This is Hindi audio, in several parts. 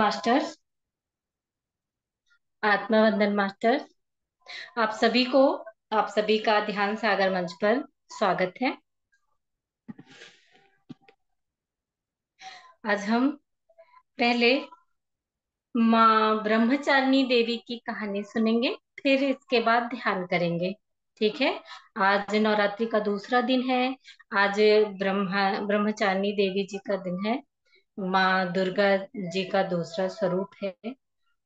मास्टर्स। आत्मवंदन मास्टर्स। आप सभी को आप सभी का ध्यान सागर मंच पर स्वागत है। आज हम पहले माँ ब्रह्मचारिणी देवी की कहानी सुनेंगे, फिर इसके बाद ध्यान करेंगे। ठीक है। आज नवरात्रि का दूसरा दिन है। आज ब्रह्मचारिणी देवी जी का दिन है। माँ दुर्गा जी का दूसरा स्वरूप है।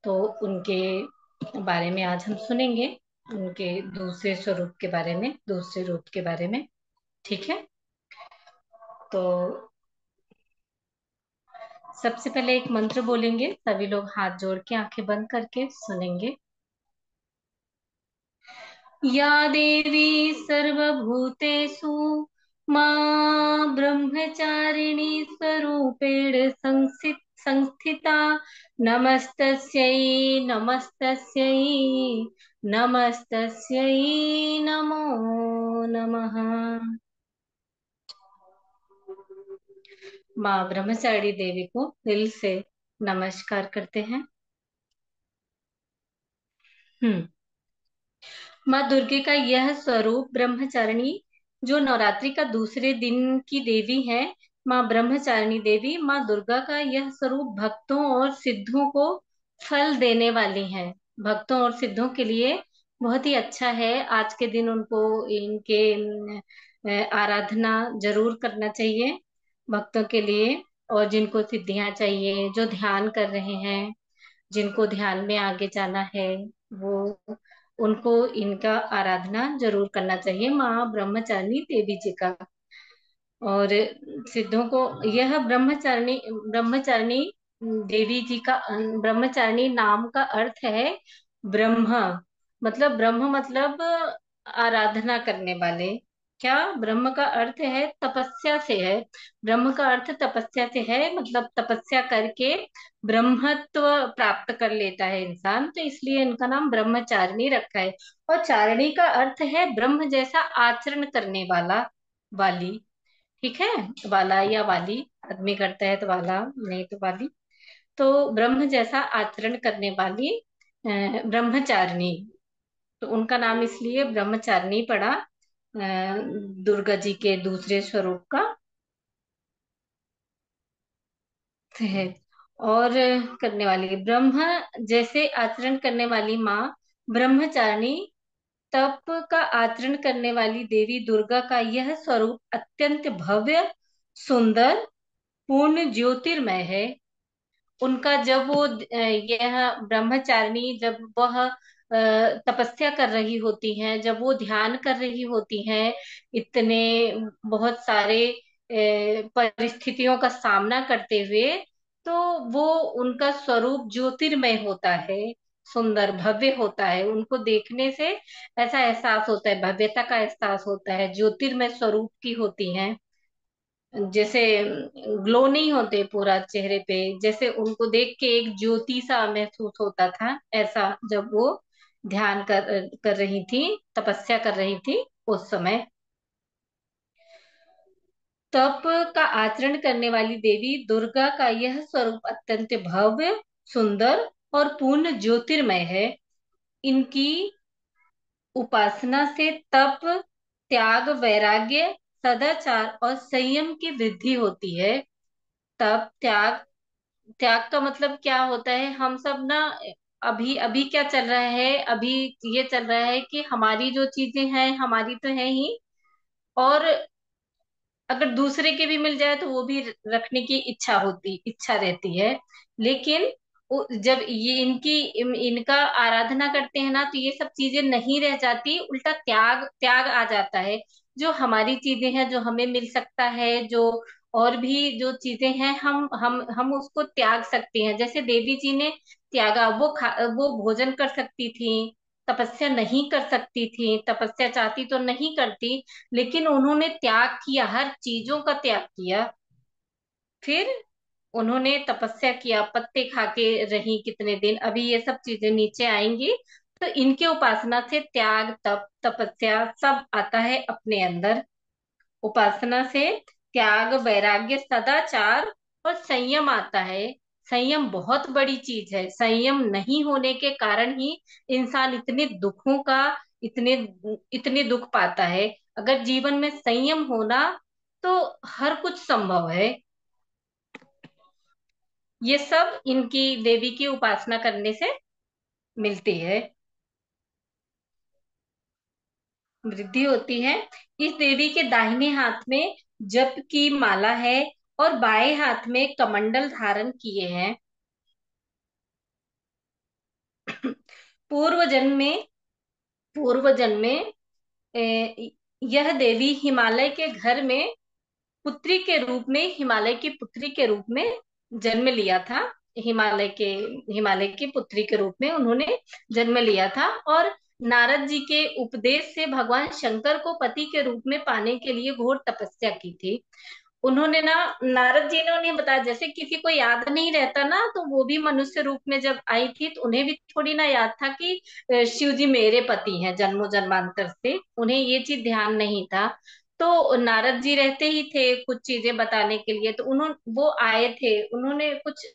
तो उनके बारे में आज हम सुनेंगे, उनके दूसरे स्वरूप के बारे में, दूसरे रूप के बारे में। ठीक है। तो सबसे पहले एक मंत्र बोलेंगे, सभी लोग हाथ जोड़ के आंखें बंद करके सुनेंगे। या देवी सर्वभूतेषु मां ब्रह्मचारिणी स्वरूपेण संस्थिता। नमस्तस्यै नमस्तस्यै नमस्तस्यै नमो नमः। माँ ब्रह्मचारिणी देवी को दिल से नमस्कार करते हैं। हम्म। माँ दुर्गे का यह स्वरूप ब्रह्मचारिणी, जो नवरात्रि का दूसरे दिन की देवी है, माँ ब्रह्मचारिणी देवी, माँ दुर्गा का यह स्वरूप भक्तों और सिद्धों को फल देने वाली है। भक्तों और सिद्धों के लिए बहुत ही अच्छा है। आज के दिन उनको इनके आराधना जरूर करना चाहिए भक्तों के लिए। और जिनको सिद्धियां चाहिए, जो ध्यान कर रहे हैं, जिनको ध्यान में आगे जाना है, वो उनको इनका आराधना जरूर करना चाहिए, माँ ब्रह्मचारिणी देवी जी का। और सिद्धों को यह ब्रह्मचारिणी देवी जी का, ब्रह्मचारिणी नाम का अर्थ है ब्रह्म। मतलब ब्रह्म मतलब आराधना करने वाले। क्या ब्रह्म का अर्थ है तपस्या से है। ब्रह्म का अर्थ तपस्या से है, मतलब तपस्या करके ब्रह्मत्व प्राप्त कर लेता है इंसान, तो इसलिए इनका नाम ब्रह्मचारिणी रखा है। और चारिणी का अर्थ है ब्रह्म जैसा आचरण करने वाला, वाली। ठीक है। वाला या वाली, आदमी करता है तो वाला, नहीं तो वाली। तो ब्रह्म जैसा आचरण करने वाली ब्रह्मचारिणी, तो उनका नाम इसलिए ब्रह्मचारिणी पड़ा, दुर्गा जी के दूसरे स्वरूप का है। और करने वाली ब्रह्म जैसे आचरण करने वाली माँ ब्रह्मचारिणी, तप का आचरण करने वाली देवी दुर्गा का यह स्वरूप अत्यंत भव्य, सुंदर, पूर्ण ज्योतिर्मय है। उनका जब वो यह ब्रह्मचारिणी, जब वह तपस्या कर रही होती हैं, जब वो ध्यान कर रही होती हैं, इतने बहुत सारे परिस्थितियों का सामना करते हुए, तो वो उनका स्वरूप ज्योतिर्मय होता है, सुंदर भव्य होता है। उनको देखने से ऐसा एहसास होता है, भव्यता का एहसास होता है, ज्योतिर्मय स्वरूप की होती हैं। जैसे ग्लो नहीं होते पूरा चेहरे पे, जैसे उनको देख के एक ज्योति सा महसूस होता था, ऐसा जब वो ध्यान कर रही थी, तपस्या कर रही थी उस समय। तप का आचरण करने वाली देवी दुर्गा का यह स्वरूप अत्यंत भव्य, सुंदर और पूर्ण ज्योतिर्मय है। इनकी उपासना से तप, त्याग, वैराग्य, सदाचार और संयम की वृद्धि होती है। तप, त्याग, त्याग का मतलब क्या होता है, हम सब ना, अभी अभी क्या चल रहा है, अभी ये चल रहा है कि हमारी जो चीजें हैं हमारी तो है ही, और अगर दूसरे के भी मिल जाए तो वो भी रखने की इच्छा रहती है। लेकिन जब ये इनका आराधना करते हैं ना, तो ये सब चीजें नहीं रह जाती, उल्टा त्याग त्याग आ जाता है। जो हमारी चीजें हैं, जो हमें मिल सकता है, जो और भी जो चीजें हैं, हम उसको त्याग सकते हैं। जैसे देवी जी ने त्यागा, वो भोजन कर सकती थी, तपस्या नहीं कर सकती थी, तपस्या चाहती तो नहीं करती, लेकिन उन्होंने त्याग किया, हर चीजों का त्याग किया। फिर उन्होंने तपस्या किया, पत्ते खा के रही कितने दिन, अभी ये सब चीजें नीचे आएंगी। तो इनके उपासना से त्याग, तप, तपस्या सब आता है अपने अंदर। उपासना से त्याग, वैराग्य, सदाचार और संयम आता है। संयम बहुत बड़ी चीज है। संयम नहीं होने के कारण ही इंसान इतने दुखों का, इतने इतने दुख पाता है। अगर जीवन में संयम होना तो हर कुछ संभव है। ये सब इनकी देवी की उपासना करने से मिलती है, वृद्धि होती है। इस देवी के दाहिने हाथ में जप की माला है और बाएं हाथ में कमंडल धारण किए हैं। पूर्व जन्म में पूर्व जन्म में यह देवी हिमालय के घर में पुत्री के रूप में, हिमालय की पुत्री के रूप में जन्म लिया था। हिमालय के हिमालय की पुत्री के रूप में उन्होंने जन्म लिया था। और नारद जी के उपदेश से भगवान शंकर को पति के रूप में पाने के लिए घोर तपस्या की थी। उन्होंने ना, नारद जी ने उन्हें बताया, जैसे किसी को याद नहीं रहता ना, तो वो भी मनुष्य रूप में जब आई थी तो उन्हें भी थोड़ी ना याद था कि शिव जी मेरे पति हैं जन्मों जन्मांतर से, उन्हें ये चीज ध्यान नहीं था। तो नारद जी रहते ही थे कुछ चीजें बताने के लिए, तो वो आए थे, उन्होंने कुछ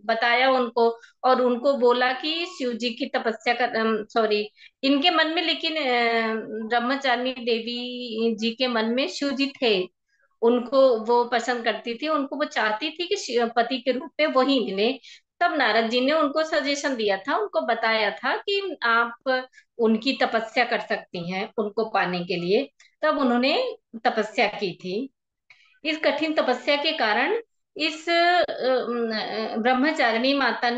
बताया उनको। और उनको बोला कि शिव जी की तपस्या कर, सॉरी, इनके मन में, लेकिन ब्रह्मचारिणी देवी जी के मन में शिव जी थे। उनको वो पसंद करती थी, उनको वो चाहती थी कि पति के रूप में वही मिले। तब नारद जी ने उनको सजेशन दिया था, उनको बताया था कि आप उनकी तपस्या कर सकती हैं उनको पाने के लिए। तब उन्होंने तपस्या की थी। इस कठिन तपस्या के कारण इस ब्रह्मचारिणी माता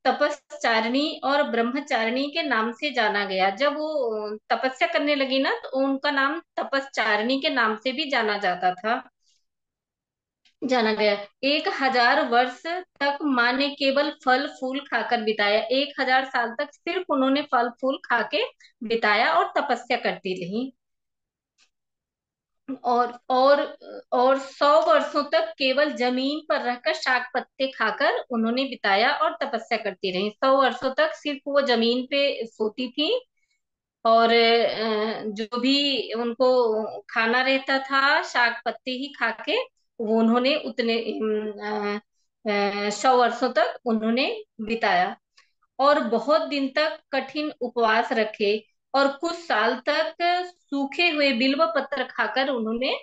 तपस्चारिणी और ब्रह्मचारिणी के नाम से जाना गया। जब वो तपस्या करने लगी ना, तो उनका नाम तपस्चारिणी के नाम से भी जाना गया। 1000 वर्ष तक माँ ने केवल फल फूल खाकर बिताया। 1000 साल तक सिर्फ उन्होंने फल फूल खा के बिताया और तपस्या करती रही। और 100 वर्षों तक केवल जमीन पर रहकर शाक पत्ते खाकर उन्होंने बिताया और तपस्या करती रही। 100 वर्षों तक सिर्फ वो जमीन पे सोती थी। और जो भी उनको खाना रहता था शाक पत्ते ही खा के, वो उन्होंने उतने 100 वर्षों तक उन्होंने बिताया। और बहुत दिन तक कठिन उपवास रखे। और कुछ साल तक सूखे हुए बिल्व पत्र खाकर उन्होंने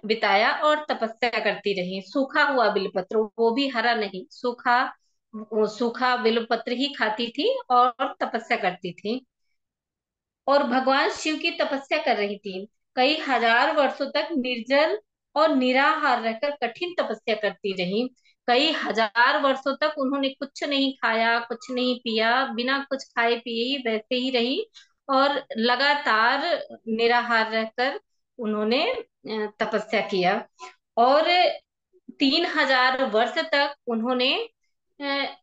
बिताया और तपस्या करती रही। सूखा हुआ बिल्व पत्र, वो भी हरा नहीं, सूखा, वो सूखा बिल्व पत्र ही खाती थी और तपस्या करती थी। और भगवान शिव की तपस्या कर रही थी। कई हजार वर्षों तक निर्जल और निराहार रहकर कठिन तपस्या करती रही। कई हजार वर्षों तक उन्होंने कुछ नहीं खाया, कुछ नहीं पिया, बिना कुछ खाए पिए ही वैसे ही रही। और लगातार निराहार रहकर उन्होंने तपस्या किया। और 3000 वर्ष तक उन्होंने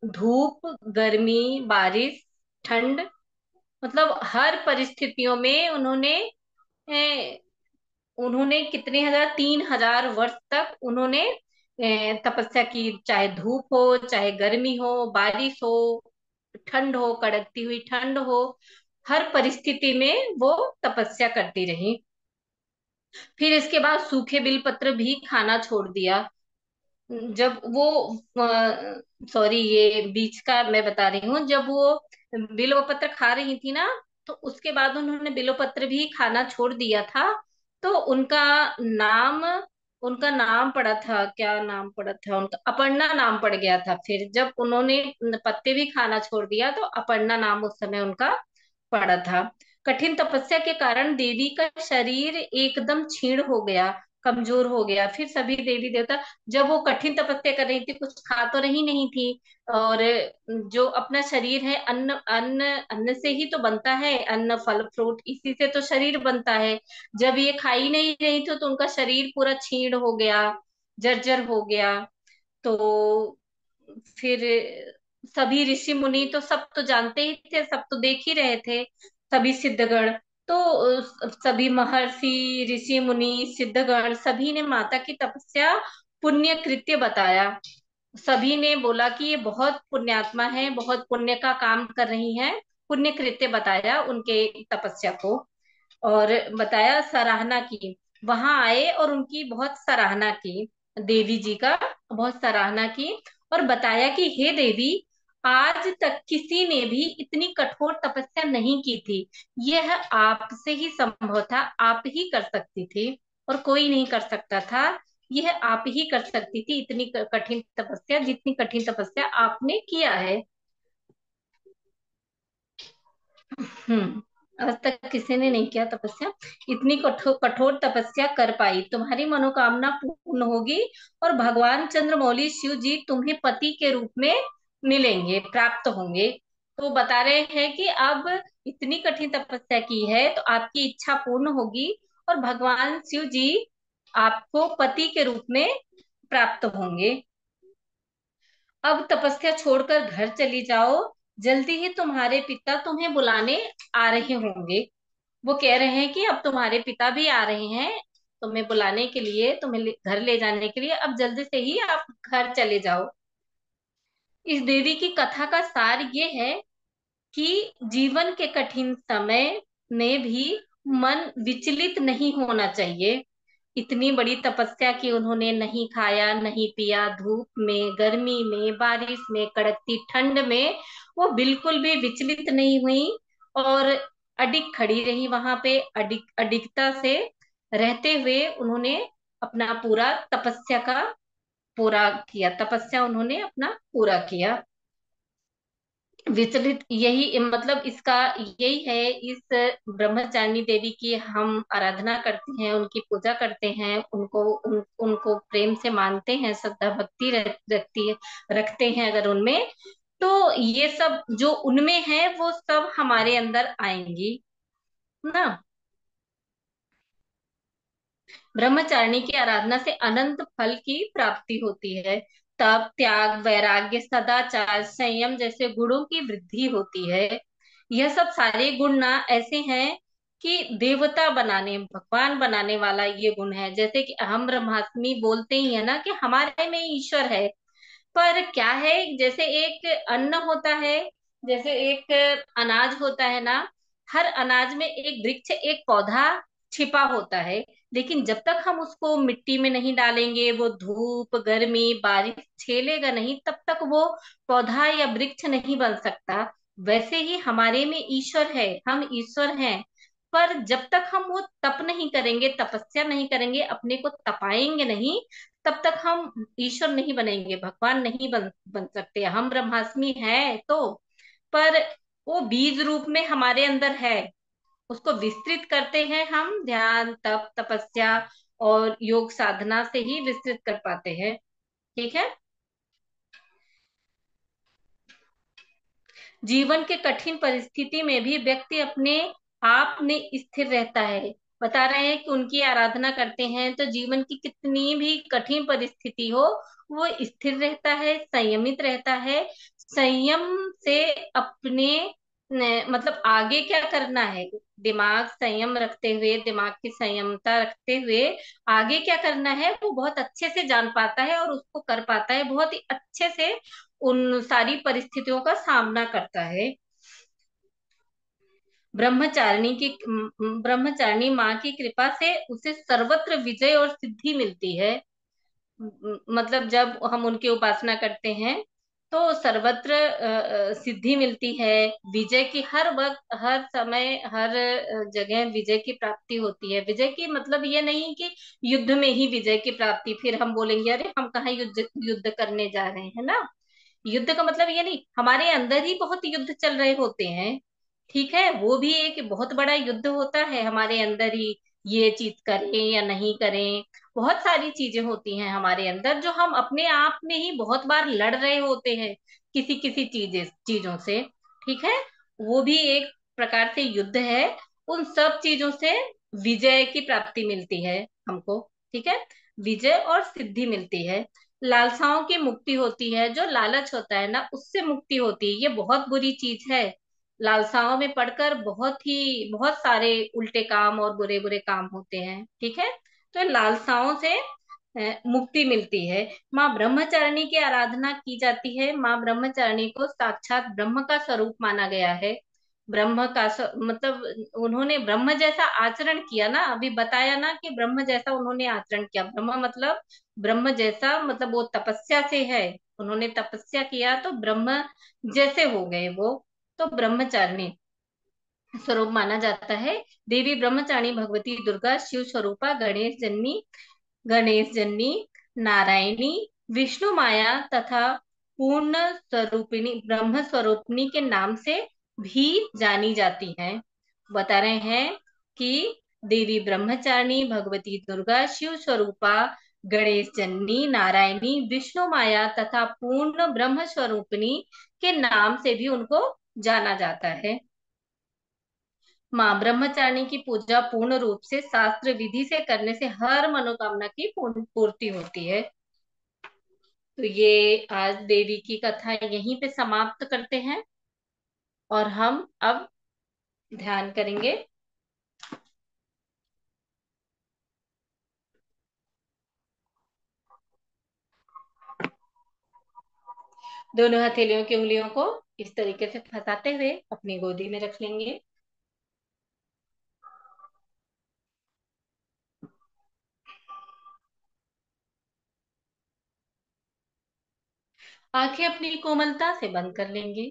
धूप, गर्मी, बारिश, ठंड, मतलब हर परिस्थितियों में ए, उन्होंने कितने हजार, 3000 वर्ष तक उन्होंने तपस्या की। चाहे धूप हो, चाहे गर्मी हो, बारिश हो, ठंड हो, कड़कती हुई ठंड हो, हर परिस्थिति में वो तपस्या करती रही। फिर इसके बाद सूखे बिलपत्र भी खाना छोड़ दिया। जब वो, सॉरी, ये बीच का मैं बता रही हूँ, जब वो बिल्व पत्र खा रही थी ना, तो उसके बाद उन्होंने बिल्व पत्र भी खाना छोड़ दिया था। तो नाम उनका नाम पड़ा था, क्या नाम पड़ा था उनका, अपर्णा नाम पड़ गया था। फिर जब उन्होंने पत्ते भी खाना छोड़ दिया तो अपर्णा नाम उस समय उनका पड़ा था। कठिन तपस्या के कारण देवी का शरीर एकदम क्षीण हो गया, कमजोर हो गया। फिर सभी देवी देवता, जब वो कठिन तपस्या कर रही थी, कुछ खा तो रही नहीं थी। और जो अपना शरीर है, अन्न अन्न अन्न से ही तो बनता है, अन्न फल फ्रूट, इसी से तो शरीर बनता है। जब ये खा ही नहीं रही थी तो उनका शरीर पूरा क्षीण हो गया, जर्जर हो गया। तो फिर सभी ऋषि मुनि तो सब तो जानते ही थे, सब तो देख ही रहे थे, सभी सिद्धगण। तो सभी महर्षि, ऋषि मुनि, सिद्धगण, सभी ने माता की तपस्या पुण्य कृत्य बताया। सभी ने बोला कि ये बहुत पुण्यात्मा है, बहुत पुण्य का काम कर रही हैं। पुण्य कृत्य बताया उनके तपस्या को। और बताया, सराहना की। वहां आए और उनकी बहुत सराहना की। देवी जी का बहुत सराहना की और बताया कि हे देवी, आज तक किसी ने भी इतनी कठोर तपस्या नहीं की थी। यह आपसे ही संभव था, आप ही कर सकती थी और कोई नहीं कर सकता था। यह आप ही कर सकती थी इतनी कठिन तपस्या, जितनी कठिन तपस्या आपने किया है। हम्म। आज तक किसी ने नहीं किया तपस्या, इतनी कठोर कठोर तपस्या कर पाई, तुम्हारी मनोकामना पूर्ण होगी और भगवान चंद्रमौली शिव जी तुम्हें पति के रूप में मिलेंगे, प्राप्त होंगे। तो बता रहे हैं कि अब इतनी कठिन तपस्या की है तो आपकी इच्छा पूर्ण होगी और भगवान शिव जी आपको पति के रूप में प्राप्त होंगे। अब तपस्या छोड़कर घर चली जाओ, जल्दी ही तुम्हारे पिता तुम्हें बुलाने आ रहे होंगे। वो कह रहे हैं कि अब तुम्हारे पिता भी आ रहे हैं तुम्हें बुलाने के लिए, तुम्हें घर ले जाने के लिए, अब जल्दी से ही आप घर चले जाओ। इस देवी की कथा का सार ये है कि जीवन के कठिन समय में भी मन विचलित नहीं होना चाहिए। इतनी बड़ी तपस्या की उन्होंने, नहीं खाया नहीं पिया, धूप में, गर्मी में, बारिश में, कड़कती ठंड में वो बिल्कुल भी विचलित नहीं हुई और अडिग खड़ी रही वहां पे। अडिगता से रहते हुए उन्होंने अपना पूरा तपस्या का पूरा किया, तपस्या उन्होंने अपना पूरा किया। विचलित, यही मतलब इसका यही है। इस ब्रह्मचारिणी देवी की हम आराधना करते हैं, उनकी पूजा करते हैं, उनको प्रेम से मानते हैं, श्रद्धा भक्ति रखते हैं अगर उनमें, तो ये सब जो उनमें है वो सब हमारे अंदर आएंगी ना। ब्रह्मचारिणी की आराधना से अनंत फल की प्राप्ति होती है। तप, त्याग, वैराग्य, सदाचार, संयम जैसे गुणों की वृद्धि होती है। यह सब सारे गुण ना ऐसे हैं कि देवता बनाने, भगवान बनाने वाला ये गुण है। जैसे कि अहम ब्रह्मास्मि बोलते ही है ना कि हमारे में ईश्वर है। पर क्या है, जैसे एक अन्न होता है, जैसे एक अनाज होता है ना, हर अनाज में एक वृक्ष, एक पौधा छिपा होता है। लेकिन जब तक हम उसको मिट्टी में नहीं डालेंगे, वो धूप, गर्मी, बारिश झेलेगा नहीं, तब तक वो पौधा या वृक्ष नहीं बन सकता। वैसे ही हमारे में ईश्वर है, हम ईश्वर हैं। पर जब तक हम वो तप नहीं करेंगे, तपस्या नहीं करेंगे, अपने को तपाएंगे नहीं, तब तक हम ईश्वर नहीं बनेंगे, भगवान नहीं बन सकते। हम ब्रह्मास्मि है तो, पर वो बीज रूप में हमारे अंदर है। उसको विस्तृत करते हैं हम ध्यान, तप, तपस्या और योग साधना से ही विस्तृत कर पाते हैं। ठीक है। जीवन के कठिन परिस्थिति में भी व्यक्ति अपने आप में स्थिर रहता है। बता रहे हैं कि उनकी आराधना करते हैं तो जीवन की कितनी भी कठिन परिस्थिति हो, वो स्थिर रहता है, संयमित रहता है। संयम से अपने मतलब आगे क्या करना है, दिमाग संयम रखते हुए, दिमाग की संयमता रखते हुए आगे क्या करना है वो बहुत अच्छे से जान पाता है और उसको कर पाता है, बहुत ही अच्छे से उन सारी परिस्थितियों का सामना करता है। ब्रह्मचारिणी माँ की कृपा से उसे सर्वत्र विजय और सिद्धि मिलती है। मतलब जब हम उनकी उपासना करते हैं तो सर्वत्र सिद्धि मिलती है, विजय की हर वक्त, हर समय, हर जगह विजय की प्राप्ति होती है। विजय की मतलब ये नहीं कि युद्ध में ही विजय की प्राप्ति, फिर हम बोलेंगे अरे हम कहाँ युद्ध युद्ध करने जा रहे हैं ना। युद्ध का मतलब ये नहीं, हमारे अंदर ही बहुत युद्ध चल रहे होते हैं। ठीक है, वो भी एक बहुत बड़ा युद्ध होता है हमारे अंदर ही। ये चीज करें या नहीं करें, बहुत सारी चीजें होती हैं हमारे अंदर जो हम अपने आप में ही बहुत बार लड़ रहे होते हैं किसी किसी चीजों से। ठीक है, वो भी एक प्रकार से युद्ध है। उन सब चीजों से विजय की प्राप्ति मिलती है हमको। ठीक है, विजय और सिद्धि मिलती है। लालसाओं की मुक्ति होती है, जो लालच होता है ना उससे मुक्ति होती है। ये बहुत बुरी चीज है। लालसाओं में पड़कर बहुत सारे उल्टे काम और बुरे बुरे काम होते हैं। ठीक है, तो इन लालसाओं से मुक्ति मिलती है। माँ ब्रह्मचारिणी की आराधना की जाती है। माँ ब्रह्मचारिणी को साक्षात ब्रह्म का स्वरूप माना गया है। ब्रह्म का मतलब उन्होंने ब्रह्म जैसा आचरण किया ना, अभी बताया ना कि ब्रह्म जैसा उन्होंने आचरण किया। ब्रह्म मतलब ब्रह्म जैसा, मतलब वो तपस्या से है, उन्होंने तपस्या किया तो ब्रह्म जैसे हो गए वो, तो ब्रह्मचारिणी स्वरूप माना जाता है। देवी ब्रह्मचारिणी भगवती दुर्गा शिव स्वरूपा गणेश जन्नी नारायणी विष्णु माया तथा पूर्ण स्वरूपिणी ब्रह्म स्वरूपिणी के नाम से भी जानी जाती है। बता रहे हैं कि देवी ब्रह्मचारिणी भगवती दुर्गा शिव स्वरूपा गणेश जन्नी नारायणी विष्णु माया तथा पूर्ण ब्रह्म स्वरूपिणी के नाम से भी उनको जाना जाता है। माँ ब्रह्मचारिणी की पूजा पूर्ण रूप से शास्त्र विधि से करने से हर मनोकामना की पूर्ति होती है। तो ये आज देवी की कथा यहीं पे समाप्त करते हैं, और हम अब ध्यान करेंगे। दोनों हथेलियों की उंगलियों को इस तरीके से फंसाते हुए अपनी गोदी में रख लेंगे। आंखें अपनी कोमलता से बंद कर लेंगे।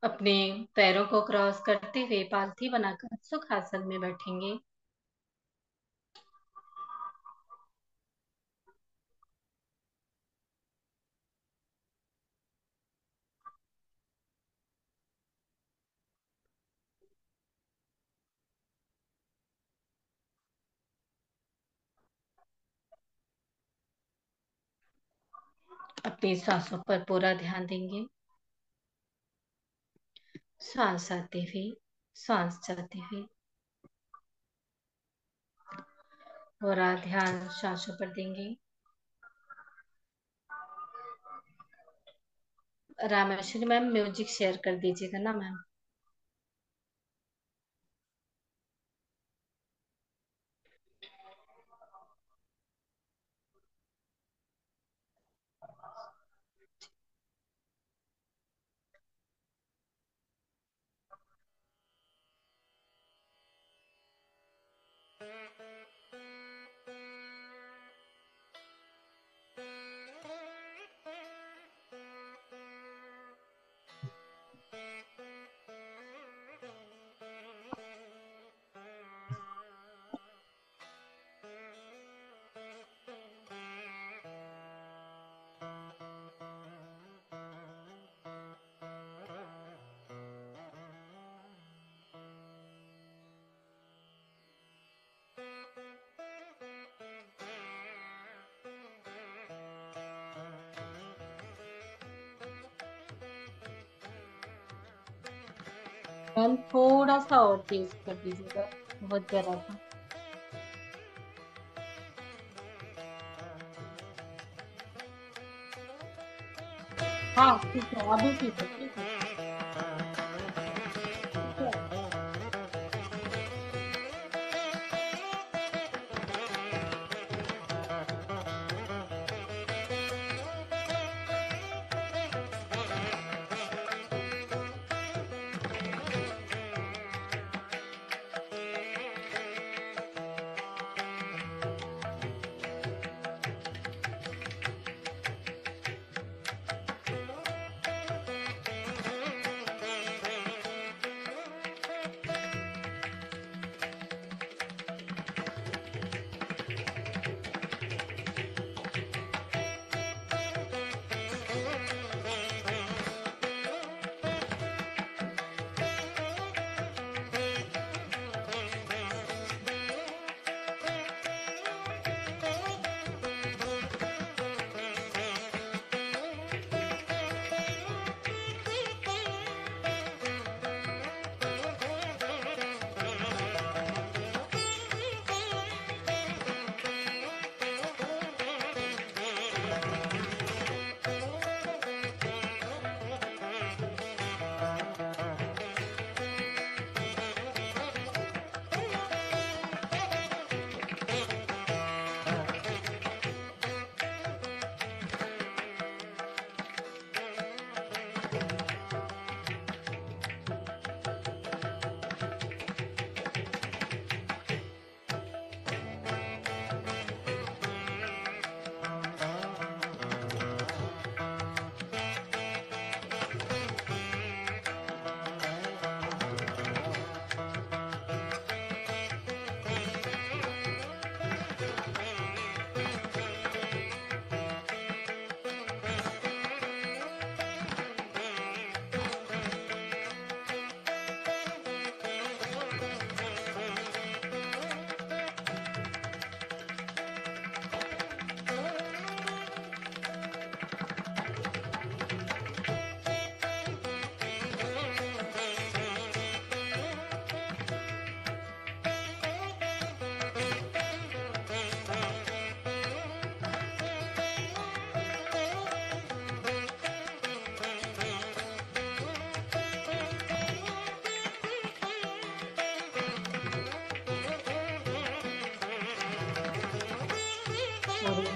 अपने पैरों को क्रॉस करते हुए पालथी बनाकर सुखासन में बैठेंगे। अपनी सांसों पर पूरा ध्यान देंगे। सांस आते हुए, सांस जाते हुए, और ध्यान सांसों पर देंगे। रामेश्वरी मैम, म्यूजिक शेयर कर दीजिएगा ना मैम। मैम थोड़ा सा और तेज कर दीजिएगा, बहुत जरा था। हाँ ठीक है, अभी ठीक है, ठीक है, ठीक है।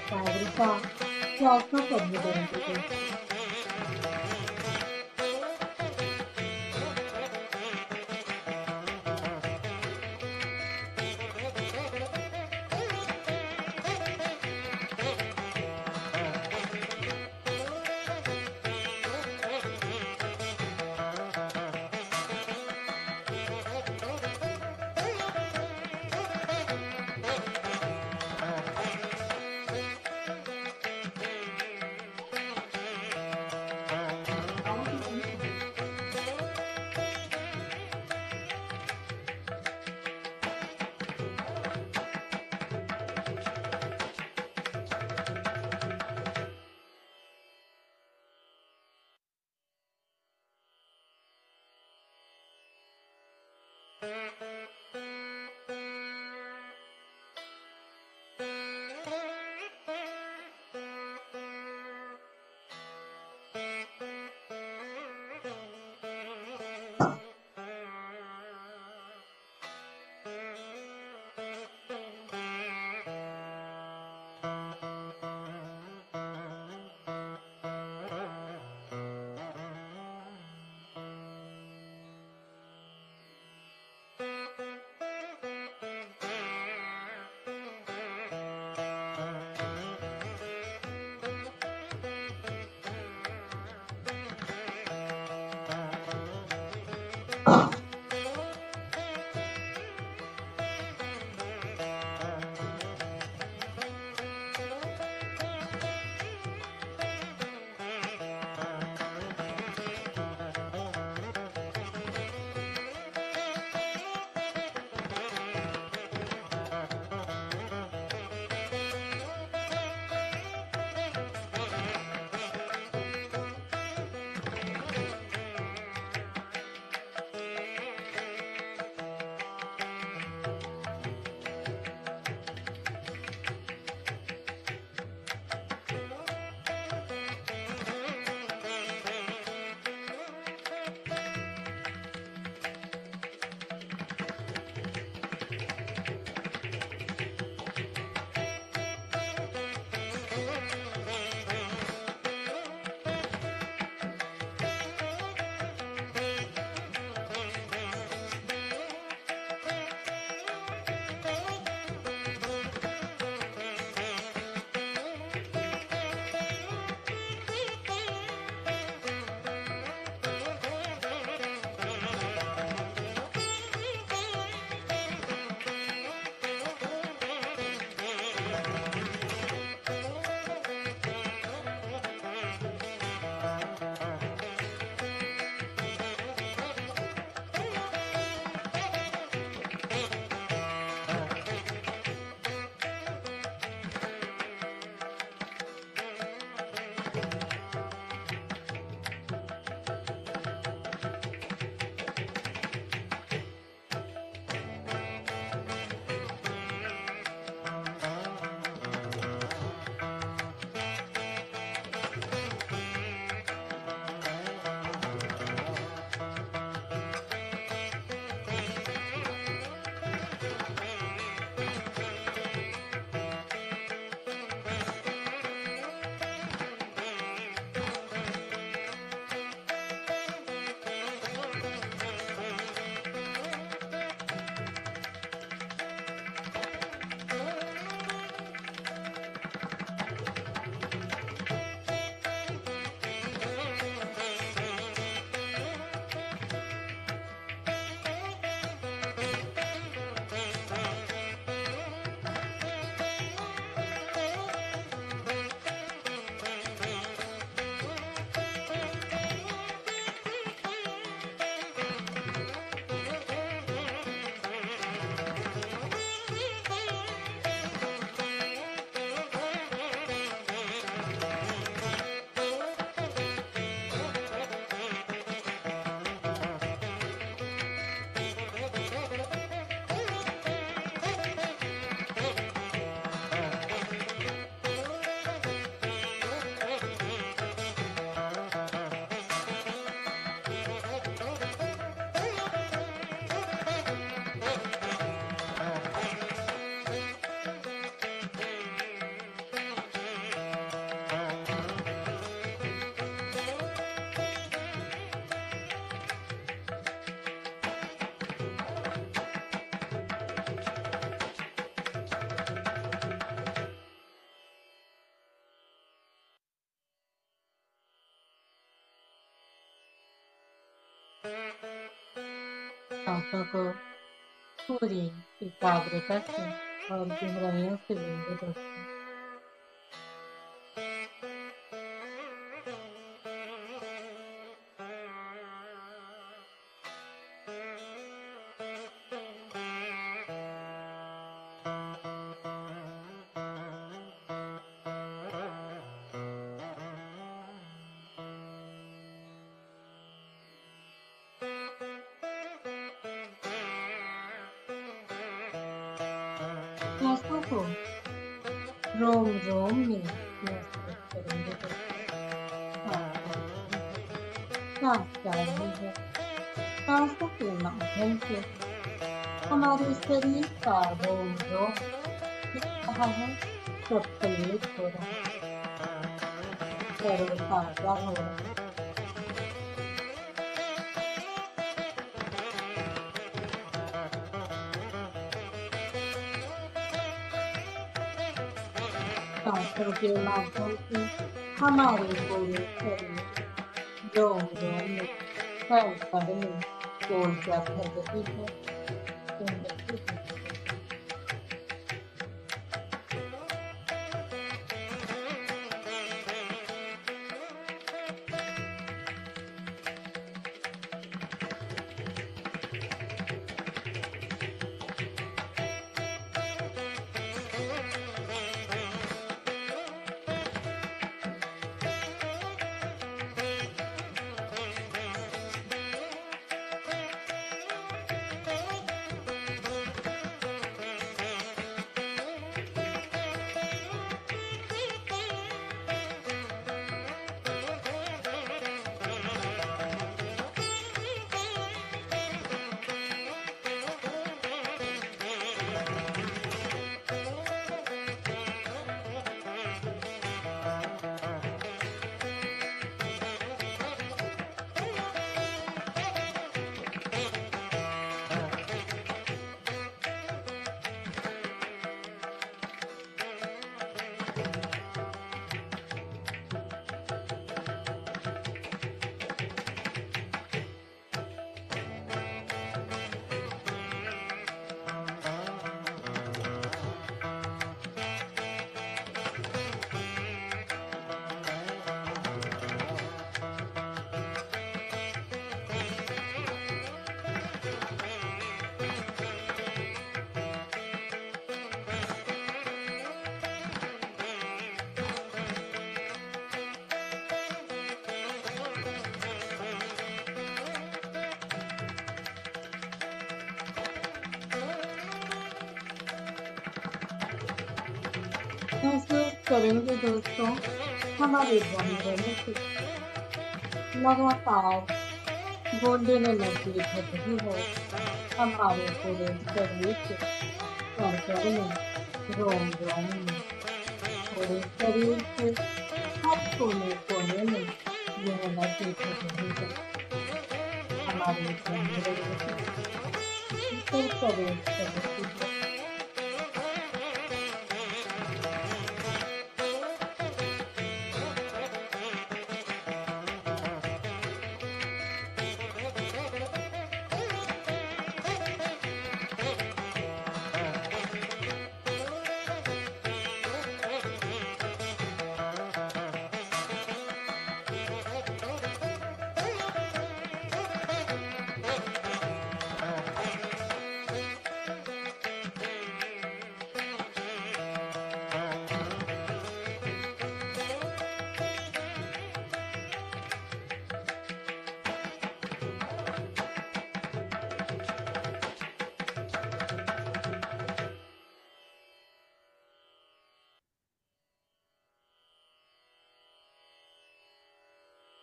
सागरिका, चौथा पदवीधर होते. सांसों को पूरी एकाग्रता से और गहराइयों से लेंगे दोस्तों। सांसों को रोम रोम में महसूस करेंगे दोस्तों। सांस जा रही है। सांसों के माध्यम से हमारे शरीर का रोम रोम दिख रहा है, प्रफुल्लित हो रहा है, तरोताजा हो रहा है। सांसों के माध्यम से हमारे पूरे शरीर रोम रोम में हर कण में ऊर्जा भर रही है, उन्नति हो रही है। महसूस करेंगे दोस्तों, हमारे बम रहने से लगातार गोल्डन एनर्जी बढ़ रही है। हमारे पूरे शरीर के कण में, रोम रोम में, पूरे शरीर के हर कोने कोने में यह एनर्जी बढ़ रही है। हमारे बम रहने से प्रवेश कर रही है।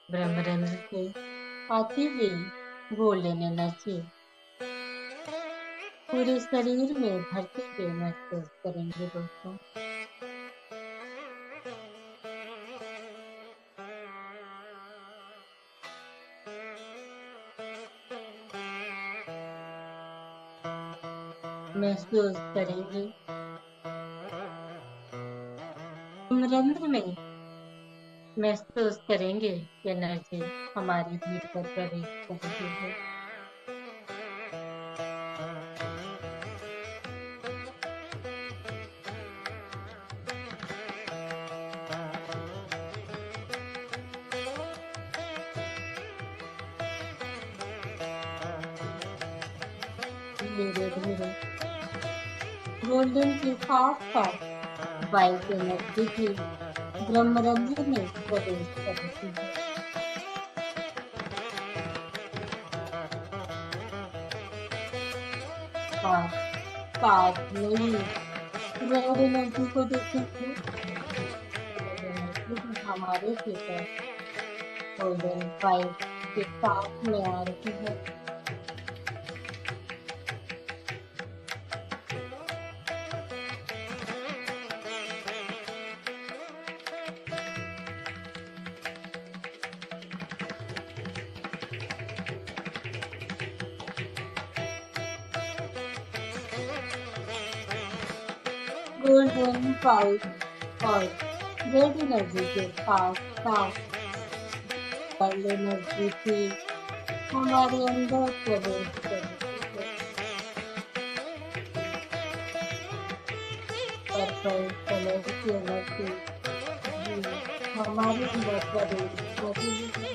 ब्रह्मरंध्र से आती हुई गोल्डन एनर्जी पूरे शरीर में भरते हुए महसूस करेंगे दोस्तों। महसूस करेंगे ब्रह्मरंध्र में महसूस करेंगे कि एनर्जी हमारे भीतर प्रवेश कर रही है। धीरे धीरे गोल्डन के साथ साथ वाइट एनर्जी भी ब्रह्मरंध्र में प्रवेश कर रही है। और साथ में ही रेड एनर्जी को देखेंगे। रेड एनर्जी भी हमारे भीतर गोल्डन वाइट के साथ में आ रही है। गोल्डन वाइट और रेड एनर्जी के साथ साथ पर्ल एनर्जी भी हमारे अंदर प्रवेश कर रही है। पर्पल कलर की एनर्जी भी हमारे अंदर प्रवेश कर रही है।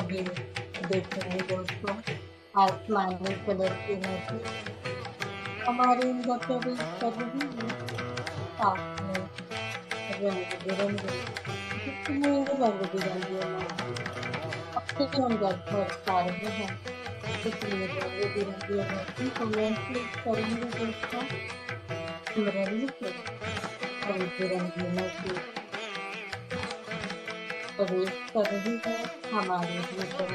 अभी देखेंगे दोस्तों, आसमानी कलर की एनर्जी हमारे अंदर प्रवेश कर रही है। साथ में रंग बिरंगे जितने रंग बिरंगे एनर्जी अपने अंदर भर पा रहे हैं, इसलिए रंग बिरंगी एनर्जी को महसूस करेंगे दोस्तों। रंग से रंग बिरंगी एनर्जी प्रवेश कर रही है हमारे भीतर।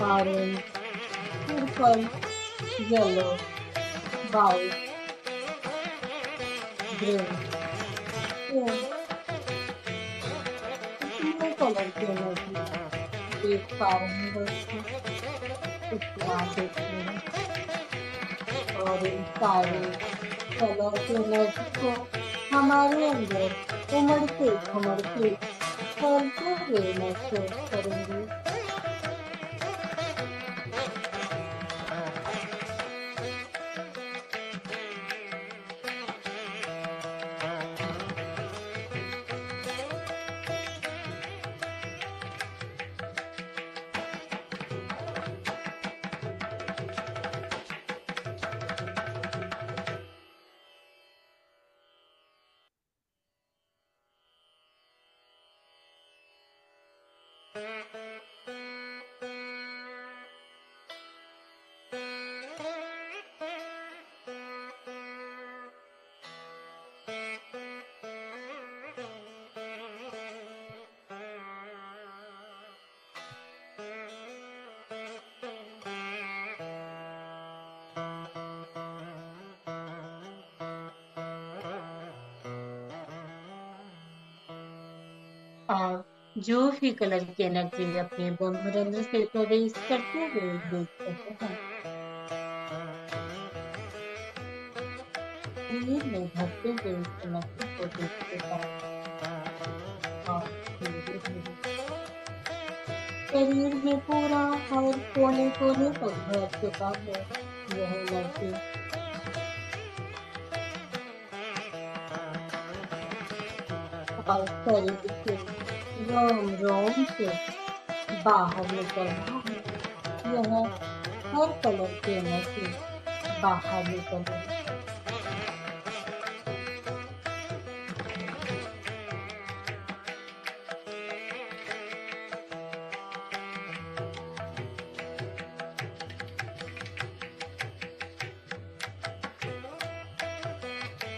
Orange, purple, yellow, white, green, तीनों कलर की एनर्जी देख पा रहे हैं दोस्तों। इसमें आप देखेंगे और इन सारे कलर की एनर्जी को हमारे अंदर उमड़ते फैलते हुए महसूस करेंगे। आप जो भी कलर की एनर्जी अपने ब्रह्मरंध्र से प्रवेश करते हुए देख रहे हैं, शरीर में भरते हुए एनर्जी को देखते हैं और धीरे धीरे शरीर में पूरा हर कोने कोने तक भर चुका है यह एनर्जी। और शरीर के रोम रोम से बाहर निकल रहा है। यह हर कलर की एनर्जी बाहर निकल रही है।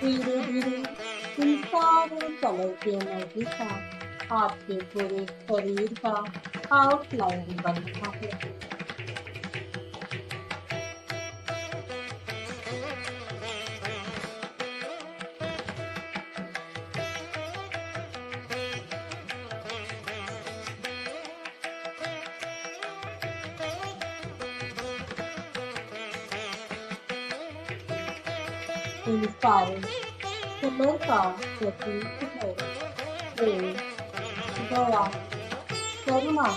धीरे धीरे इन सारे कलर की एनर्जी का आपके पूरे शरीर का आउटलाइन बन रहा है। इन सारे कलर का प्रतीक है प्रेम, दया, करुणा।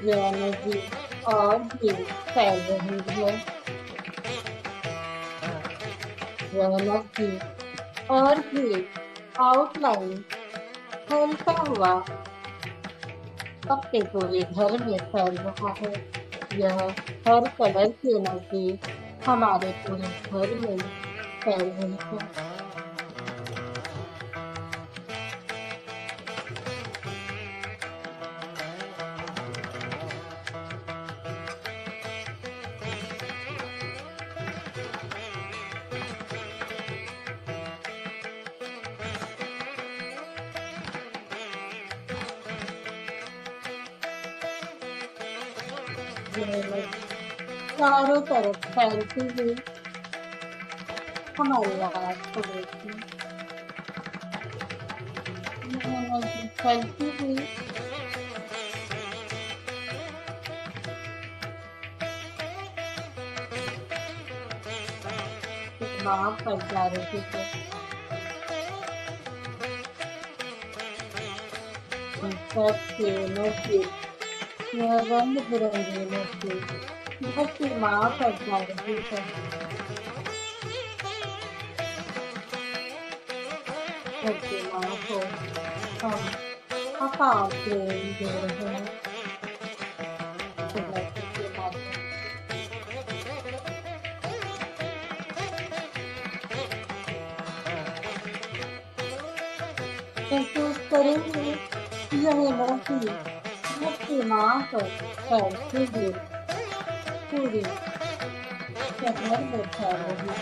यह एनर्जी और भी फैल रही है। यह एनर्जी और भी आउटलाइन फैलता हुआ अपने पूरे घर में फैल रहा है। यह हर कलर की एनर्जी हमारे पूरे घर में फैल रही है। यह एनर्जी चारों तरफ फैलती हुई हमारे आस पड़ोस में, यह एनर्जी फैलती हुई वहां पर जा रही है। सबकी एनर्जी, यह रंग बिरंगी एनर्जी धरती माँ पर जा रही है। धरती माँ को हम अपार प्रेम दे रहे हैं एनर्जी के माध्यम से। महसूस करेंगे यह एनर्जी धरती माँ पर फैलते हुए पूरे शहर में फैल रही है।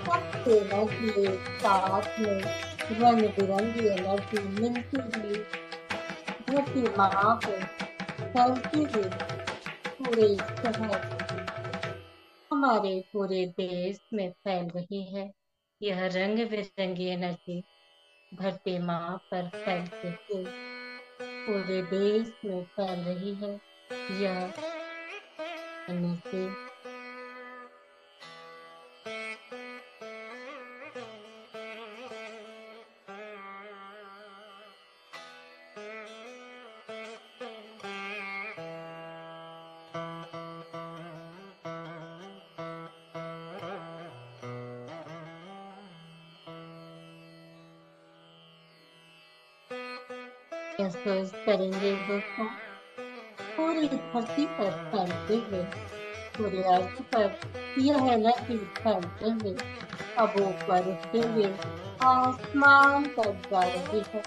सबसे एनर्जी एक साथ में रंग बिरंगी एनर्जी मिलती हुई धरती माँ पर फैलती हुई पूरे शहर, हमारे पूरे देश में फैल रही है। यह रंग बिरंगी एनर्जी धरती माँ पर फैलते हुए पूरे देश में फैल रही है। यह एनर्जी महसूस करेंगे दोस्तों पूरी धरती पर फैलते हुए, पूरे अर्थ पर यह एनर्जी फैलते हुए अब ऊपर उठते हुए आसमान तक जा रही है।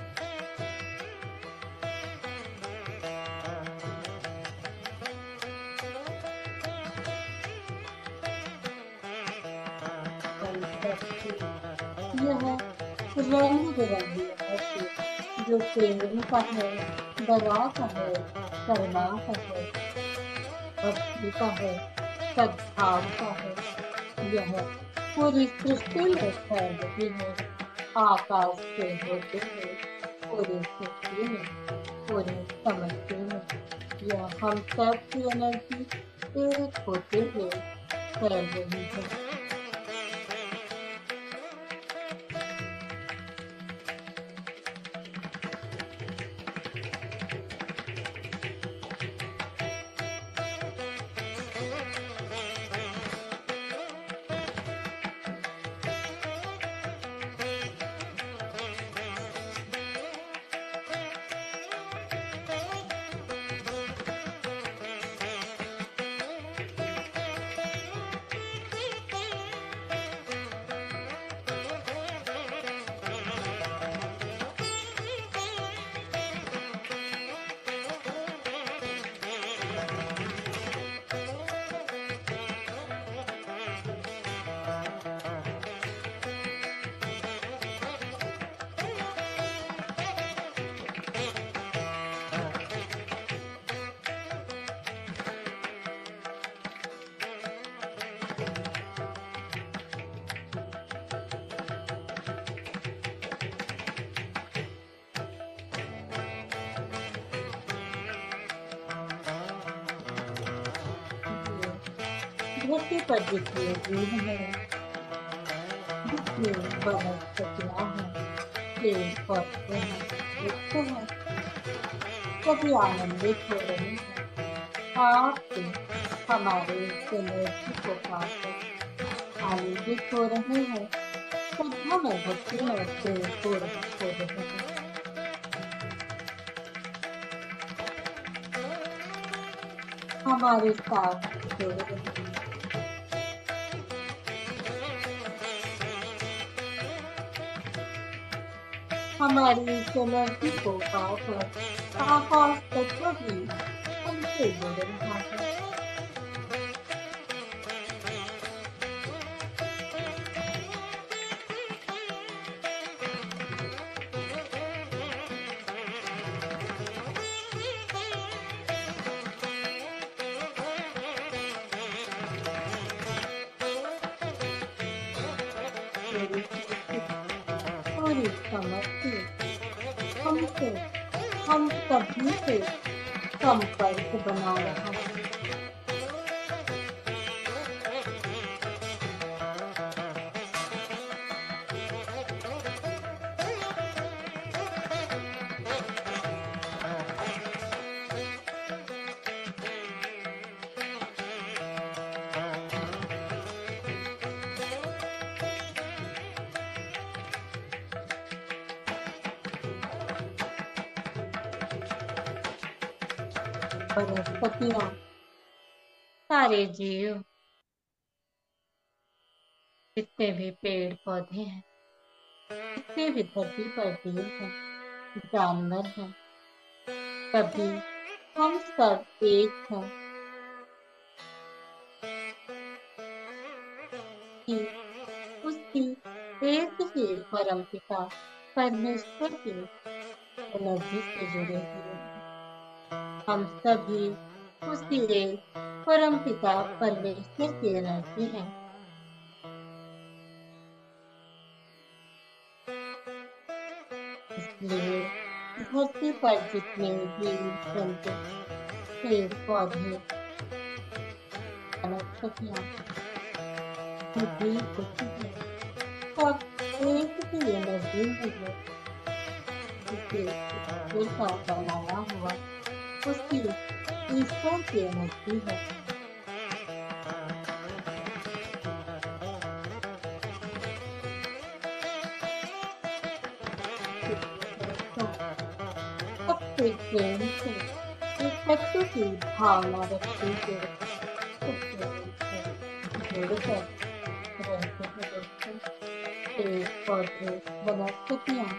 यह रंग बिरंगी एनर्जी जो प्रेम का है, दया का है, करुणा का है, भक्ति का है, सद्भाव का है, यह पूरी सृष्टि में फैल रही है। आकाश से होते हुए पूरी सृष्टि में, पूरे समझते में यह हम सब की एनर्जी एक होते हुए फैल रही है। धरती पर जितने जीव हैं, जितनी वनस्पतियां हैं, पेड़ पौधे हैं, वृक्ष हैं, सभी आनंदित हो रहे हैं। आपसे हमारे इस एनर्जी को पाकर आनंदित हो रहे हैं। श्रद्धा में भक्ति में प्रेम पूर्वक हो रहे हैं। हमारे साथ जुड़ रहे हैं। हमारी इस एनर्जी को पाकर आकाश तत्व भी हमसे जुड़ रहा है। पूरी समझ से हमसे, हम सभी से संपर्क बना रहा है। वनस्पतियां, सारे जीव, जितने भी पेड़ पौधे हैं, जितने भी धरती पर जीव हैं, जानवर हैं, सभी हम सब एक हैं कि उसकी एक ही परमपिता परमेश्वर की एनर्जी से जुड़े हुए हैं। हम सभी उसी एक परमपिता परमेश्वर की एनर्जी हैं। इसलिए धरती पर जितने जीव जंतु, पेड़ पौधे, वनस्पतियां, बुद्धि कुछ है, सब एक ही एनर्जी में है। इसे ईश्वर का बनाया हुआ उसकी ईश्वर की एनर्जी है। सबसे प्रेम से एक तत्व की भावना रखते हुए जुड़कर रहते हैं दोस्तों। पेड़ पौधे, वनस्पतियां,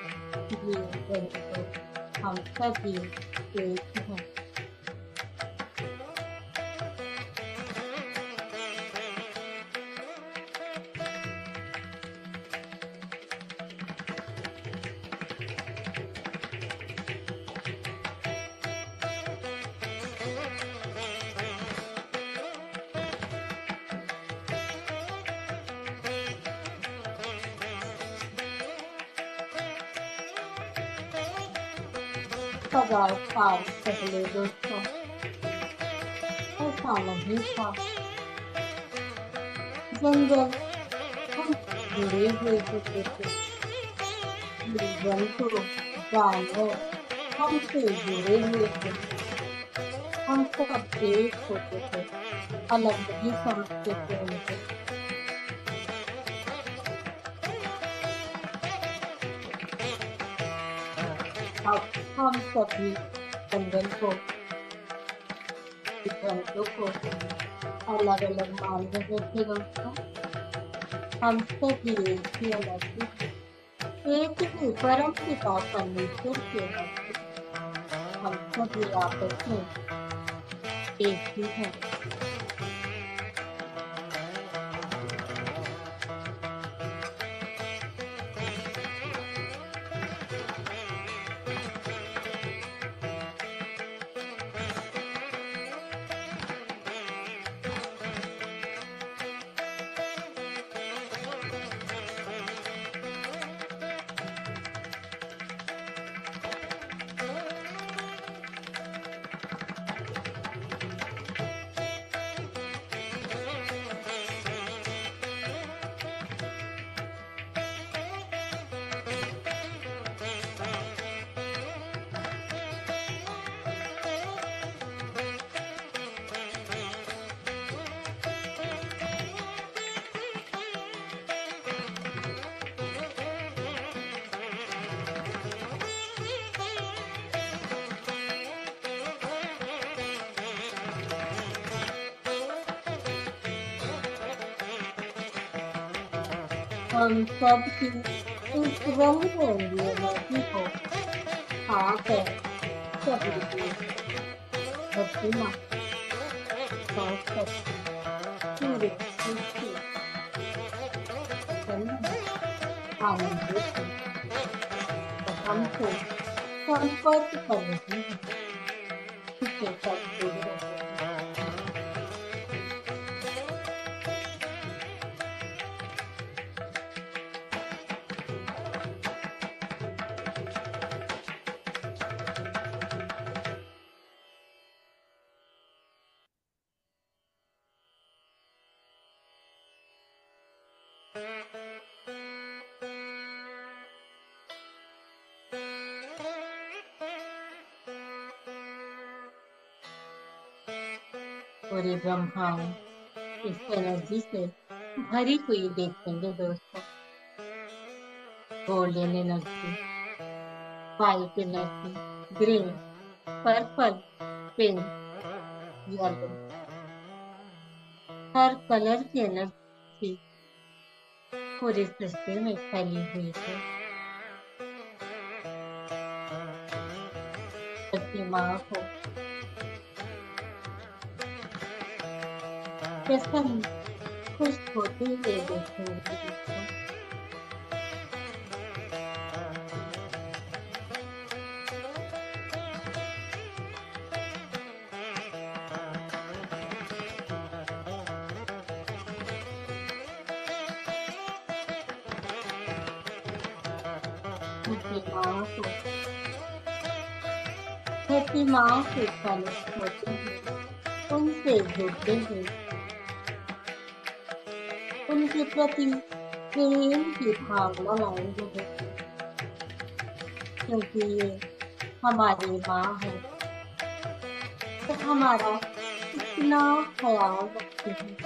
जीव जंतु, हम सभी एक हैं। हजार साल पहले दोस्तों ऐसा नहीं था। जंगल हम जुड़े हुए होते थे, जंतु जानवर हमसे जुड़े हुए थे। हम सब एक होते थे, अलग नहीं समझते थे उनको। अब हम सभी जंगल को, जंतु को अलग अलग मान रहे थे दोस्तों। हम सभी एक ही अलग थे, एक ही परम पिता परमेश्वर के अलग थे। हम सभी आपस में एक ही हैं। हम सब की इस रंग बिरंगी एनर्जी को खाकर सभी की धरती माँ खास कर पूरे सृष्टि में आनंदित है और हमसे संपर्क कर रही है, इसके साथ जुड़े रहते हैं। पूरे ब्रह्मांड इस एनर्जी से भरी हुई देखेंगे दोस्तों। Golden energy, white energy, green, purple, pink, yellow, हर कलर की एनर्जी पूरी सृष्टि में फैली हुई है। प्रतिमा को प्रसन्न खुश होते हुए देखेंगे दोस्तों। प्रतिमाओं से कनेक्ट होते हैं, उनसे जुड़ते हैं, उनके प्रति प्रेम की भावना लाएंगे, क्योंकि ये हमारी माँ है, तो हमारा इतना ख्याल रखते हैं।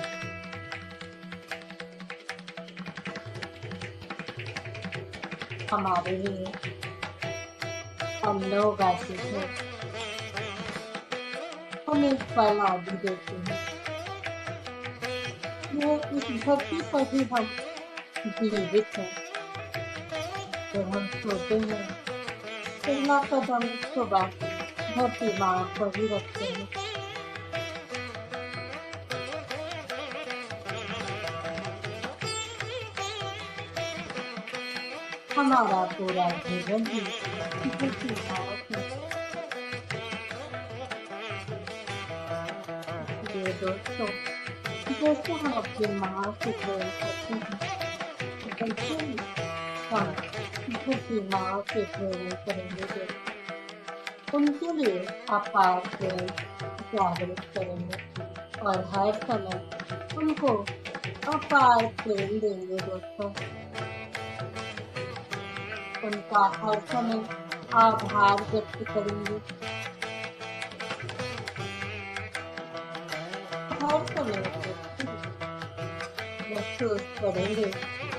हमारे लिए अन्न उगाते हैं, हमें फल आदि देते हैं। वो इस धरती पर ही हम जीवित हैं। जब हम सोते हैं, पहला कदम सुबह धरती माँ पर ही रखते हैं। हमारा पूरा जीवन ही धरती माँ है। इसलिए दोस्तों, जैसे हम अपनी माँ से प्रेम करते हैं, वैसे ही हम धरती माँ से प्रेम करेंगे। उनके लिए अपार प्रेम जागृत करेंगे और हर समय उनको अपार प्रेम देंगे दोस्तों। उनका हर समय आभार व्यक्त करेंगे, हर समय महसूस करेंगे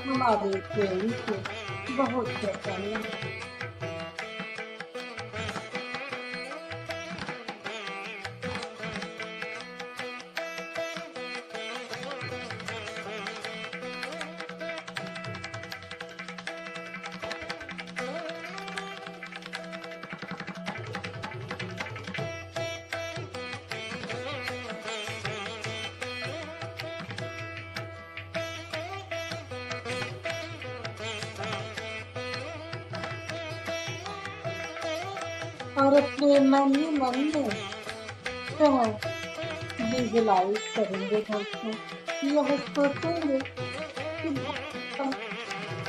हमारे प्रेम से बहुत प्रसन्न है। और अपने मन ही मन में विजुलाइज करेंगे दोस्तों। यह सोचेंगे कि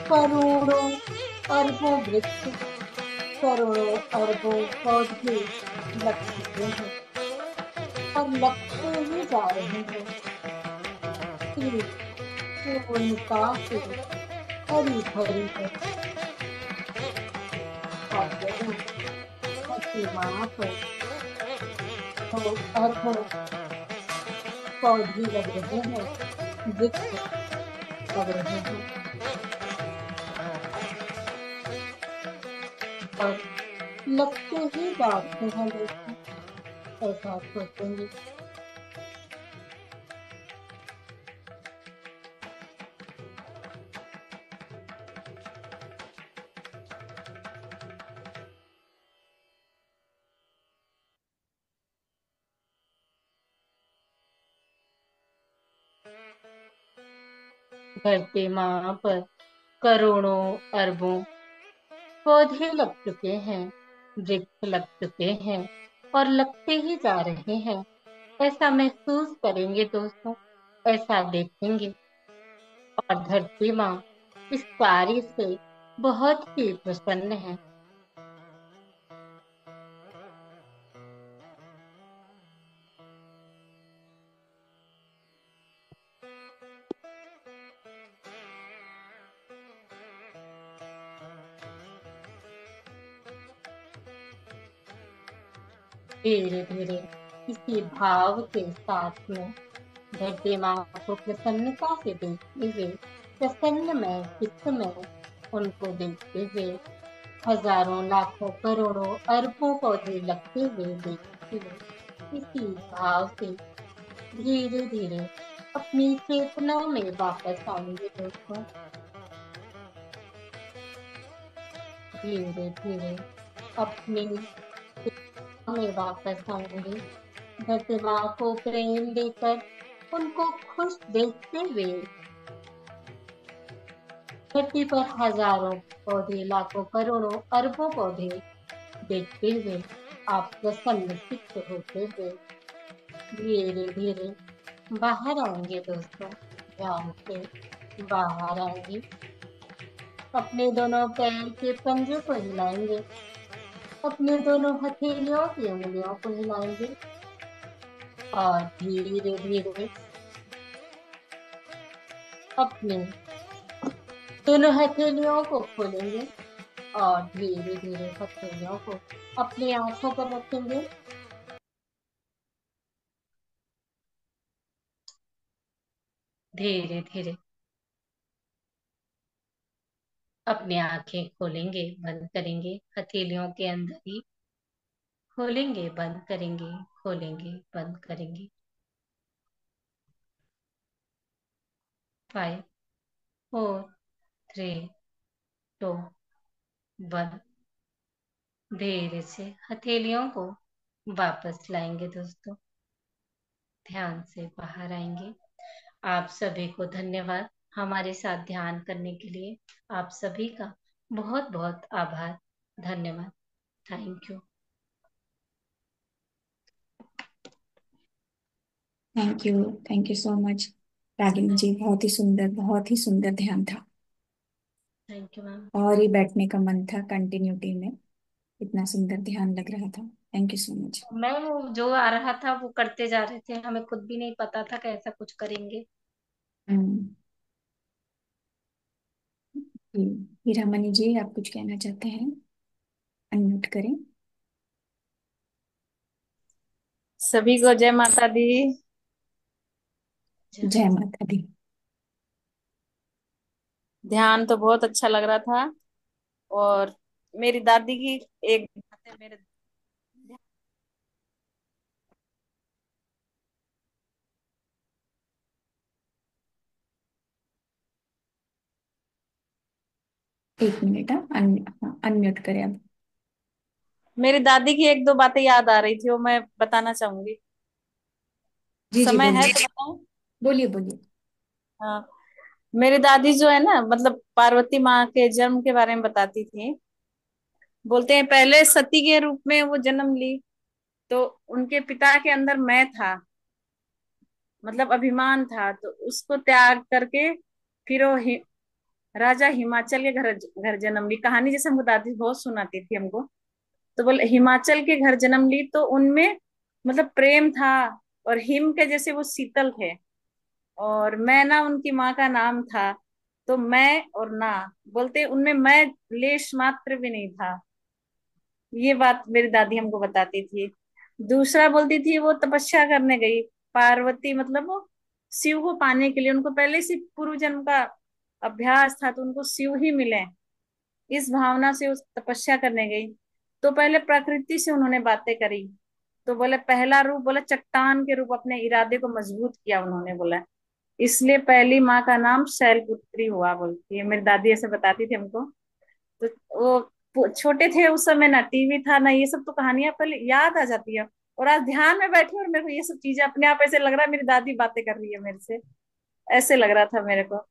करोड़ों अरबों वृक्ष, करोड़ों अरबों पौधे लग चुके हैं और लगते ही जा रहे हैं। पूर्णता से हरी भरी है और माँ पर तो अरबों पौधे लग रहे हैं, वृक्ष लग रहे हैं और लगते ही जाते हैं दोस्तों। ऐसा सोचेंगे। धरती माँ पर करोड़ों अरबों पौधे लग चुके हैं, वृक्ष लग चुके हैं और लगते ही जा रहे हैं। ऐसा महसूस करेंगे दोस्तों, ऐसा देखेंगे। और धरती माँ इस कार्य से बहुत ही प्रसन्न है। धीरे धीरे इसी भाव के साथ में धरती माँ को प्रसन्नता से देखते हुए, प्रसन्न में चित्त में उनको देखते हुए, हजारों लाखों करोड़ों अरबों पौधे लगते हुए देखते हुए, इसी भाव से धीरे धीरे अपनी चेतना में वापस आएंगे दोस्तों। धीरे धीरे अपनी चेतना में वापस आएंगे। धरती माँ को प्रेम देकर, उनको खुश देखते हुए, धरती पर हजारों पौधे, लाखों करोड़ों अरबों पौधे देखते हुए आप प्रसन्न चित्त होते हुए धीरे धीरे बाहर आएंगे दोस्तों। ध्यान से बाहर आएंगे। अपने दोनों पैर के पंजों को हिलाएंगे। अपने दोनों हथेलियों की उंगलियों को हिलाएंगे और धीरे धीरे अपने दोनों हथेलियों को खोलेंगे और धीरे धीरे हथेलियों को अपनी आंखों पर रखेंगे। धीरे धीरे अपनी आंखें खोलेंगे, बंद करेंगे, हथेलियों के अंदर ही खोलेंगे, बंद करेंगे, खोलेंगे, बंद करेंगे। 5, 4, 3, 2, 1। धीरे से हथेलियों को वापस लाएंगे दोस्तों। ध्यान से बाहर आएंगे। आप सभी को धन्यवाद हमारे साथ ध्यान करने के लिए। आप सभी का बहुत बहुत आभार। धन्यवाद। Thank you. Thank you. Thank you so much Ragini ji, बहुत ही सुंदर ध्यान था। Thank you ma'am. और ही बैठने का मन था कंटिन्यूटी में, इतना सुंदर ध्यान लग रहा था। Thank you so much. Ma'am वो जो आ रहा था वो करते जा रहे थे, हमें खुद भी नहीं पता था कैसा कुछ करेंगे। हम्म। जी, हीरामणि जी, आप कुछ कहना चाहते हैं? अनम्यूट करें। सभी को जय माता दी। जय माता दी। ध्यान तो बहुत अच्छा लग रहा था। और मेरी दादी की एक बात है मेरे। एक मिनट, अनम्यूट करें अब। मेरी दादी की एक दो बातें याद आ रही थी, वो मैं बताना चाहूंगी। जी जी, समय है बोलिए। तो बताऊं? बोलिए बोलिए। हाँ। मेरी दादी जो है ना, मतलब पार्वती माँ के जन्म के बारे में बताती थी। बोलते हैं पहले सती के रूप में वो जन्म ली, तो उनके पिता के अंदर मैं था, मतलब अभिमान था, तो उसको त्याग करके फिर वो राजा हिमाचल के घर घर जन्म ली। कहानी जैसे हमको दादी बहुत सुनाती थी हमको। तो बोले हिमाचल के घर जन्म ली, तो उनमें मतलब प्रेम था। और हिम के जैसे वो शीतल थे। और मैं ना उनकी माँ का नाम था। तो मैं और ना, बोलते उनमें मैं लेश मात्र भी नहीं था। ये बात मेरी दादी हमको बताती थी। दूसरा बोलती थी वो तपस्या करने गई। पार्वती मतलब वो शिव को पाने के लिए, उनको पहले से पूर्व जन्म का अभ्यास था, तो उनको शिव ही मिले, इस भावना से उस तपस्या करने गई। तो पहले प्रकृति से उन्होंने बातें करी। तो बोले पहला रूप, बोला चट्टान के रूप, अपने इरादे को मजबूत किया उन्होंने, बोला इसलिए पहली माँ का नाम शैलपुत्री हुआ, बोलती है मेरी दादी, ऐसे बताती थी हमको। तो वो छोटे थे उस समय, ना टीवी था ना ये सब, तो कहानियां पहले याद आ जाती है। और आज ध्यान में बैठी और मेरे को ये सब चीजें अपने आप ऐसे लग रहा है मेरी दादी बातें कर रही है मेरे से, ऐसे लग रहा था मेरे को।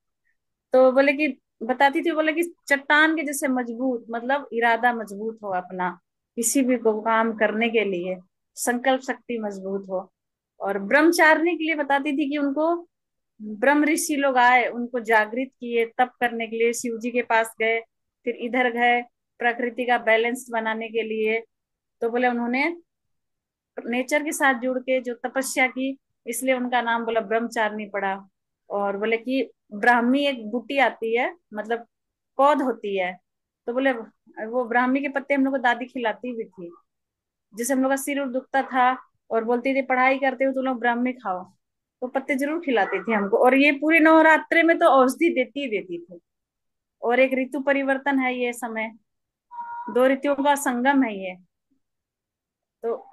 तो बोले कि बताती थी, बोले कि चट्टान के जैसे मजबूत, मतलब इरादा मजबूत हो अपना, किसी भी को काम करने के लिए संकल्प शक्ति मजबूत हो। और ब्रह्मचारिणी के लिए बताती थी कि उनको ब्रह्म ऋषि लोग आए, उनको जागृत किए तप करने के लिए, शिव जी के पास गए, फिर इधर गए प्रकृति का बैलेंस बनाने के लिए। तो बोले उन्होंने नेचर के साथ जुड़ के जो तपस्या की, इसलिए उनका नाम बोला ब्रह्मचारिणी पड़ा। और बोले कि ब्राह्मी एक बूटी आती है, मतलब पौध होती है, तो बोले वो ब्राह्मी के पत्ते हम लोग को दादी खिलाती भी थी। जैसे हम लोग का सिर उर दुखता था और बोलती थी पढ़ाई करते हो तो लोग ब्राह्मी खाओ, तो पत्ते जरूर खिलाती थी हमको। और ये पूरे नवरात्रे में तो औषधि देती ही देती थी। और एक ऋतु परिवर्तन है ये समय, दो ऋतुओं का संगम है ये, तो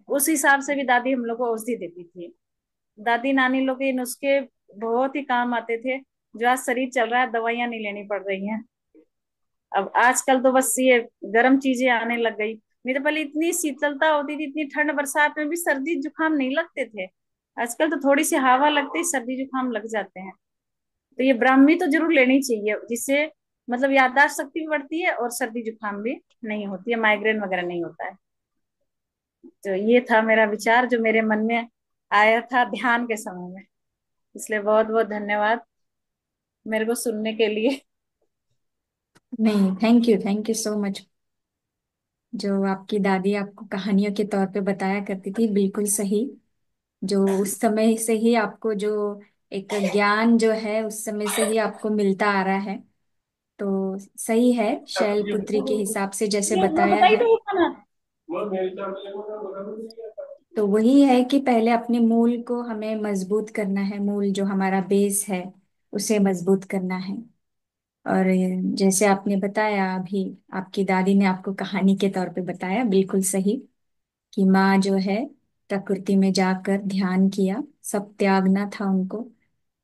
उस हिसाब से भी दादी हम लोग को औषधि देती थी। दादी नानी लोग के नुस्खे बहुत ही काम आते थे। जो आज शरीर चल रहा है, दवाइयां नहीं लेनी पड़ रही हैं। अब आजकल तो बस ये गर्म चीजें आने लग गई। नहीं तो पहले इतनी शीतलता होती थी, इतनी ठंड, बरसात में भी सर्दी जुकाम नहीं लगते थे। आजकल तो थोड़ी सी हवा लगते ही सर्दी जुकाम लग जाते हैं। तो ये ब्राह्मी तो जरूर लेनी चाहिए, जिससे मतलब याददाश्त शक्ति भी बढ़ती है और सर्दी जुकाम भी नहीं होती है, माइग्रेन वगैरह नहीं होता है। तो ये था मेरा विचार जो मेरे मन में आया था ध्यान के समय में। इसलिए बहुत बहुत धन्यवाद मेरे को सुनने के लिए। नहीं, थैंक यू सो मच। जो आपकी दादी आपको कहानियों के तौर पे बताया करती थी, बिल्कुल सही। जो उस समय से ही आपको जो एक ज्ञान जो है उस समय से ही आपको मिलता आ रहा है। तो सही है, शैलपुत्री के हिसाब से जैसे हाँ बताया बताइए है। तो वो खाना। तो वही है कि पहले अपने मूल को हमें मजबूत करना है, मूल जो हमारा बेस है उसे मजबूत करना है। और जैसे आपने बताया अभी, आपकी दादी ने आपको कहानी के तौर पे बताया, बिल्कुल सही, कि माँ जो है प्रकृति में जाकर ध्यान किया, सब त्यागना था उनको।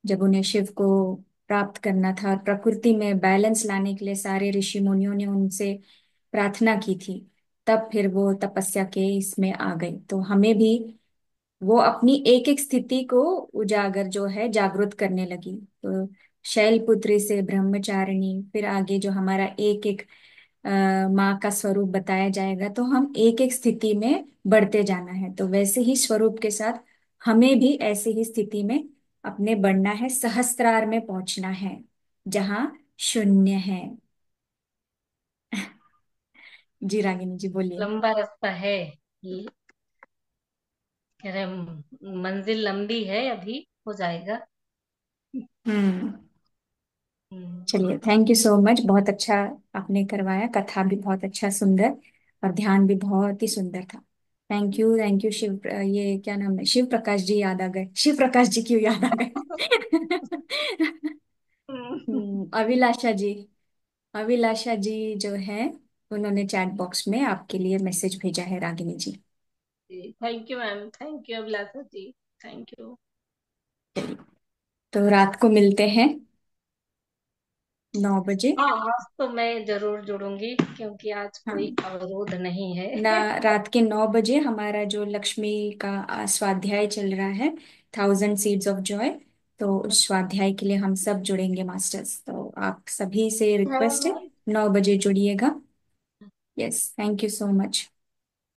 जब उन्हें शिव को प्राप्त करना था और प्रकृति में बैलेंस लाने के लिए सारे ऋषि मुनियों ने उनसे प्रार्थना की थी, तब फिर वो तपस्या के इसमें आ गई। तो हमें भी वो अपनी एक एक स्थिति को उजागर जो है जागृत करने लगी। तो शैलपुत्री से ब्रह्मचारिणी, फिर आगे जो हमारा एक एक माँ का स्वरूप बताया जाएगा, तो हम एक एक स्थिति में बढ़ते जाना है। तो वैसे ही स्वरूप के साथ हमें भी ऐसे ही स्थिति में अपने बढ़ना है, सहस्त्रार में पहुंचना है जहाँ शून्य है। जी रागिनी जी बोलिए। लंबा रास्ता है ये। कह रहे मंजिल लंबी है, अभी हो जाएगा। हम्म। हम्म। चलिए, थैंक यू सो मच, बहुत अच्छा आपने करवाया, कथा भी बहुत अच्छा सुंदर, और ध्यान भी बहुत ही सुंदर था। थैंक यू शिव, ये क्या नाम है, शिव प्रकाश जी याद आ गए, शिव प्रकाश जी क्यों याद आ गए। अभिलाषा जी, अभिलाषा जी जो है उन्होंने चैट बॉक्स में आपके लिए मैसेज भेजा है Ragini ji. Thank you ma'am, thank you Abhilasha ji, thank you. तो रात को मिलते हैं 9 बजे। हाँ, आज तो मैं जरूर जुड़ूंगी क्योंकि आज कोई हाँ, अवरोध नहीं ना, है। रात के 9 बजे हमारा जो लक्ष्मी का स्वाध्याय चल रहा है, 1000 सीड्स ऑफ जॉय। तो उस स्वाध्याय के लिए हम सब जुड़ेंगे मास्टर्स, तो आप सभी से रिक्वेस्ट है 9 बजे जुड़िएगा। Yes, thank you so much.